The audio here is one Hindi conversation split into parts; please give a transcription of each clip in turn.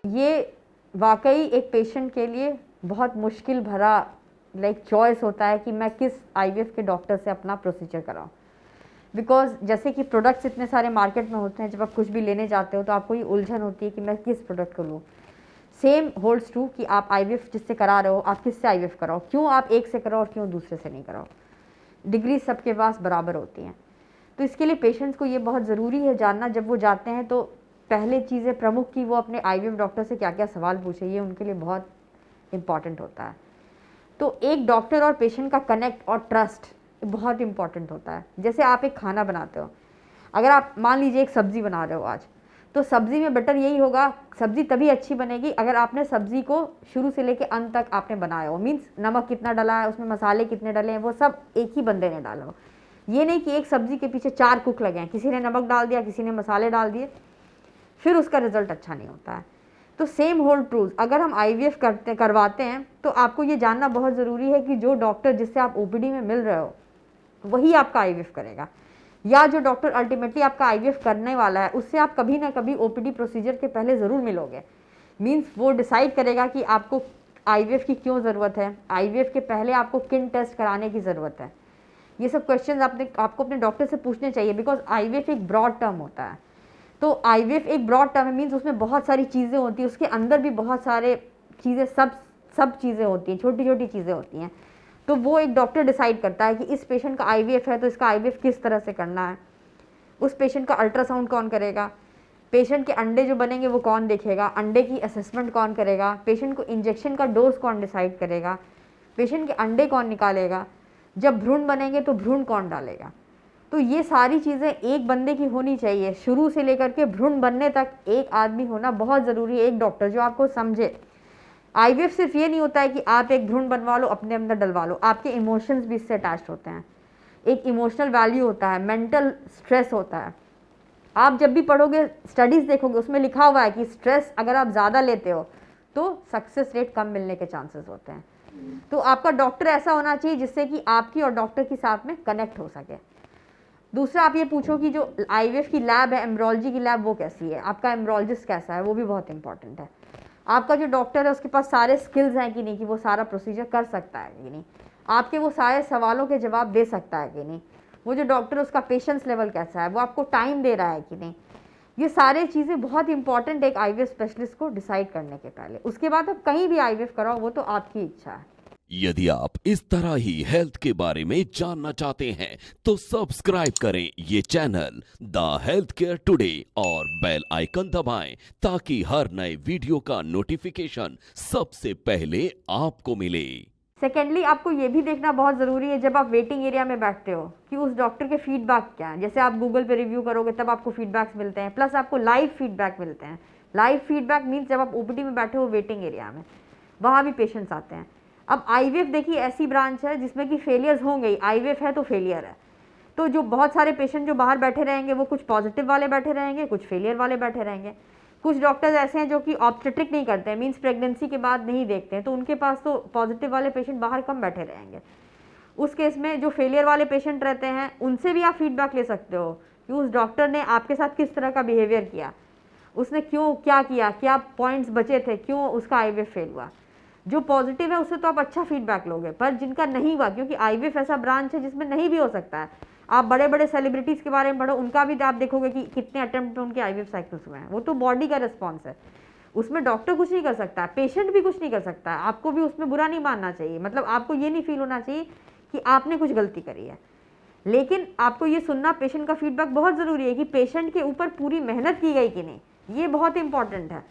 ये वाकई एक पेशेंट के लिए बहुत मुश्किल भरा चॉइस होता है कि मैं किस आईवीएफ के डॉक्टर से अपना प्रोसीजर कराऊं। बिकॉज जैसे कि प्रोडक्ट्स इतने सारे मार्केट में होते हैं, जब आप कुछ भी लेने जाते हो तो आपको ये उलझन होती है कि मैं किस प्रोडक्ट को लूँ। सेम होल्ड्स ट्रू कि आप आईवीएफ जिससे करा रहे हो, आप किससे आईवीएफ कराओ, क्यों आप एक से कराओ और क्यों दूसरे से नहीं कराओ। डिग्री सबके पास बराबर होती हैं। तो इसके लिए पेशेंट्स को ये बहुत ज़रूरी है जानना, जब वो जाते हैं तो पहले चीज़ें प्रमुख की वो अपने आईवीएफ डॉक्टर से क्या क्या सवाल पूछे, ये उनके लिए बहुत इम्पॉर्टेंट होता है। तो एक डॉक्टर और पेशेंट का कनेक्ट और ट्रस्ट बहुत इम्पॉर्टेंट होता है। जैसे आप एक खाना बनाते हो, अगर आप मान लीजिए एक सब्ज़ी बना रहे हो आज, तो सब्ज़ी में बेटर यही होगा, सब्ज़ी तभी अच्छी बनेगी अगर आपने सब्ज़ी को शुरू से लेकर अंत तक आपने बनाया हो। मीन्स नमक कितना डाला है, उसमें मसाले कितने डाले हैं, वो सब एक ही बंदे ने डाला हो। ये नहीं कि एक सब्ज़ी के पीछे 4 कुक लगे हैं, किसी ने नमक डाल दिया, किसी ने मसाले डाल दिए, फिर उसका रिजल्ट अच्छा नहीं होता है। तो सेम होल्ड ट्रूथ, अगर हम आईवीएफ करवाते हैं तो आपको ये जानना बहुत ज़रूरी है कि जो डॉक्टर जिससे आप ओपीडी में मिल रहे हो वही आपका आईवीएफ करेगा, या जो डॉक्टर अल्टीमेटली आपका आईवीएफ करने वाला है उससे आप कभी ना कभी ओपीडी प्रोसीजर के पहले ज़रूर मिलोगे। मीन्स वो डिसाइड करेगा कि आपको आईवीएफ की क्यों ज़रूरत है, आईवीएफ के पहले आपको किन टेस्ट कराने की ज़रूरत है। ये सब क्वेश्चंस आपको अपने डॉक्टर से पूछने चाहिए, बिकॉज आईवीएफ एक ब्रॉड टर्म होता है। तो आईवीएफ एक ब्रॉड टर्म है, मीन्स उसमें बहुत सारी चीज़ें होती हैं, उसके अंदर भी बहुत सारे चीज़ें सब चीज़ें होती हैं, छोटी छोटी चीज़ें होती हैं। तो वो एक डॉक्टर डिसाइड करता है कि इस पेशेंट का आईवीएफ है तो इसका आईवीएफ किस तरह से करना है, उस पेशेंट का अल्ट्रासाउंड कौन करेगा, पेशेंट के अंडे जो बनेंगे वो कौन देखेगा, अंडे की असेसमेंट कौन करेगा, पेशेंट को इंजेक्शन का डोज कौन डिसाइड करेगा, पेशेंट के अंडे कौन निकालेगा, जब भ्रूण बनेंगे तो भ्रूण कौन डालेगा। तो ये सारी चीज़ें एक बंदे की होनी चाहिए, शुरू से लेकर के भ्रूण बनने तक एक आदमी होना बहुत ज़रूरी है, एक डॉक्टर जो आपको समझे। आईवीएफ सिर्फ ये नहीं होता है कि आप एक भ्रूण बनवा लो, अपने अंदर डलवा लो, आपके इमोशंस भी इससे अटैच होते हैं। एक इमोशनल वैल्यू होता है, मेंटल स्ट्रेस होता है। आप जब भी पढ़ोगे, स्टडीज़ देखोगे, उसमें लिखा हुआ है कि स्ट्रेस अगर आप ज़्यादा लेते हो तो सक्सेस रेट कम मिलने के चांसेस होते हैं। तो आपका डॉक्टर ऐसा होना चाहिए जिससे कि आपकी और डॉक्टर के साथ में कनेक्ट हो सके। दूसरा, आप ये पूछो कि जो आईवीएफ की लैब है, एम्ब्रोलॉजी की लैब, वो कैसी है, आपका एम्ब्रोलॉजिस्ट कैसा है, वो भी बहुत इंपॉर्टेंट है। आपका जो डॉक्टर है उसके पास सारे स्किल्स हैं कि नहीं, कि वो सारा प्रोसीजर कर सकता है कि नहीं, आपके वो सारे सवालों के जवाब दे सकता है कि नहीं, वो जो डॉक्टर है उसका पेशेंस लेवल कैसा है, वो आपको टाइम दे रहा है कि नहीं। ये सारी चीज़ें बहुत इंपॉर्टेंट है एक आईवीएफ स्पेशलिस्ट को डिसाइड करने के पहले। उसके बाद आप कहीं भी आईवीएफ कराओ, वो तो आपकी इच्छा है। यदि आप इस तरह ही हेल्थ के बारे में जानना चाहते हैं तो सब्सक्राइब करें ये channel the health care today और बेल आइकन दबाएं ताकि हर नए वीडियो का नोटिफिकेशन सबसे पहले आपको मिले। सेकेंडली, आपको ये भी देखना बहुत ज़रूरी है जब आप वेटिंग एरिया में बैठते हो कि उस डॉक्टर के फीडबैक क्या है। जैसे आप गूगल पे रिव्यू करोगे तब आपको फीडबैक्स मिलते हैं, प्लस आपको लाइव फीडबैक मिलते हैं। लाइव फीडबैक मीन्स जब आप ओपीडी में बैठे हो वेटिंग एरिया में, वहाँ भी पेशेंट्स आते हैं। अब आईवीएफ देखिए ऐसी ब्रांच है जिसमें कि फेलियर्स होंगे ही, आईवीएफ है तो फेलियर है। तो जो बहुत सारे पेशेंट जो बाहर बैठे रहेंगे वो कुछ पॉजिटिव वाले बैठे रहेंगे, कुछ फेलियर वाले बैठे रहेंगे। कुछ डॉक्टर्स ऐसे हैं जो कि ऑब्स्टेट्रिक नहीं करते हैं, मीन्स प्रेगनेंसी के बाद नहीं देखते हैं, तो उनके पास तो पॉजिटिव वाले पेशेंट बाहर कम बैठे रहेंगे। उस केस में जो फेलियर वाले पेशेंट रहते हैं उनसे भी आप फीडबैक ले सकते हो कि उस डॉक्टर ने आपके साथ किस तरह का बिहेवियर किया, उसने क्यों क्या किया, क्या पॉइंट्स बचे थे, क्यों उसका आईवीएफ फेल हुआ। जो पॉजिटिव है उससे तो आप अच्छा फीडबैक लोगे, पर जिनका नहीं हुआ, क्योंकि आईवीएफ ऐसा ब्रांच है जिसमें नहीं भी हो सकता है। आप बड़े बड़े सेलिब्रिटीज़ के बारे में पढ़ो, उनका भी आप देखोगे कि कितने अटेम्प्ट उनके आईवीएफ साइकिल्स हुए हैं। वो तो बॉडी का रिस्पॉन्स है, उसमें डॉक्टर कुछ नहीं कर सकता है, पेशेंट भी कुछ नहीं कर सकता है। आपको भी उसमें बुरा नहीं मानना चाहिए, मतलब आपको ये नहीं फील होना चाहिए कि आपने कुछ गलती करी है। लेकिन आपको ये सुनना पेशेंट का फीडबैक बहुत ज़रूरी है कि पेशेंट के ऊपर पूरी मेहनत की गई कि नहीं, ये बहुत इंपॉर्टेंट है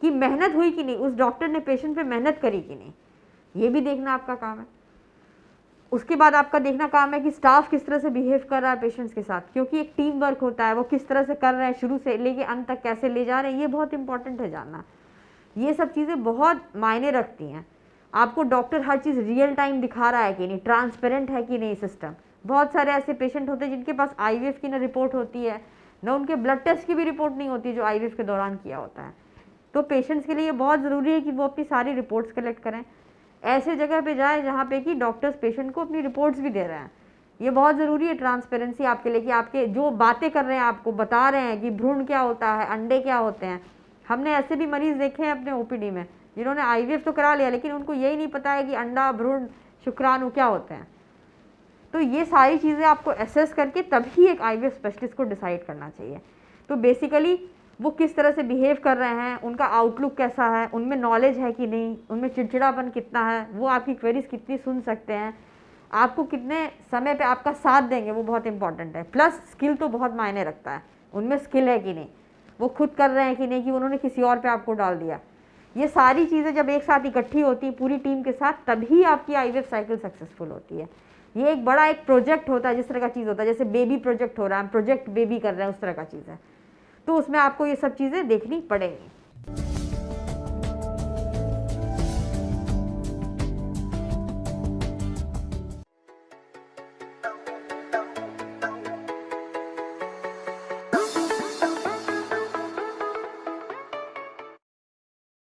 कि मेहनत हुई कि नहीं, उस डॉक्टर ने पेशेंट पे मेहनत करी कि नहीं, ये भी देखना आपका काम है। उसके बाद आपका देखना काम है कि स्टाफ किस तरह से बिहेव कर रहा है पेशेंट्स के साथ, क्योंकि एक टीम वर्क होता है, वो किस तरह से कर रहे हैं, शुरू से लेके अंत तक कैसे ले जा रहे हैं, ये बहुत इंपॉर्टेंट है जानना। ये सब चीज़ें बहुत मायने रखती हैं। आपको डॉक्टर हर चीज़ रियल टाइम दिखा रहा है कि नहीं, ट्रांसपेरेंट है कि नहीं सिस्टम। बहुत सारे ऐसे पेशेंट होते हैं जिनके पास आईवीएफ की ना रिपोर्ट होती है, ना उनके ब्लड टेस्ट की भी रिपोर्ट नहीं होती जो आईवीएफ के दौरान किया होता है। तो पेशेंट्स के लिए बहुत ज़रूरी है कि वो अपनी सारी रिपोर्ट्स कलेक्ट करें, ऐसे जगह पे जाए जहाँ पे कि डॉक्टर्स पेशेंट को अपनी रिपोर्ट्स भी दे रहे हैं। ये बहुत ज़रूरी है ट्रांसपेरेंसी आपके लिए, कि आपके जो बातें कर रहे हैं आपको बता रहे हैं कि भ्रूण क्या होता है, अंडे क्या होते हैं, हमने ऐसे भी मरीज देखे हैं अपने ओपीडी में जिन्होंने आईवीएफ तो करा लिया लेकिन उनको यही नहीं पता है कि अंडा, भ्रूण, शुक्राणु क्या होते हैं। तो ये सारी चीज़ें आपको एसेस करके तभी एक आईवीएफ स्पेशलिस्ट को डिसाइड करना चाहिए। तो बेसिकली वो किस तरह से बिहेव कर रहे हैं, उनका आउटलुक कैसा है, उनमें नॉलेज है कि नहीं, उनमें चिड़चिड़ापन कितना है, वो आपकी क्वेरीज कितनी सुन सकते हैं, आपको कितने समय पे आपका साथ देंगे, वो बहुत इंपॉर्टेंट है। प्लस स्किल तो बहुत मायने रखता है, उनमें स्किल है कि नहीं, वो खुद कर रहे हैं कि नहीं, कि उन्होंने किसी और पे आपको डाल दिया। ये सारी चीज़ें जब एक साथ इकट्ठी होती हैं पूरी टीम के साथ, तभी आपकी आईवीएफ साइकिल सक्सेसफुल होती है। ये एक बड़ा एक प्रोजेक्ट होता है, जिस तरह का चीज़ होता है, जैसे बेबी प्रोजेक्ट हो रहा है, हम प्रोजेक्ट बेबी कर रहे हैं, उस तरह का चीज़ है। तो उसमें आपको ये सब चीज़ें देखनी पड़ेंगी।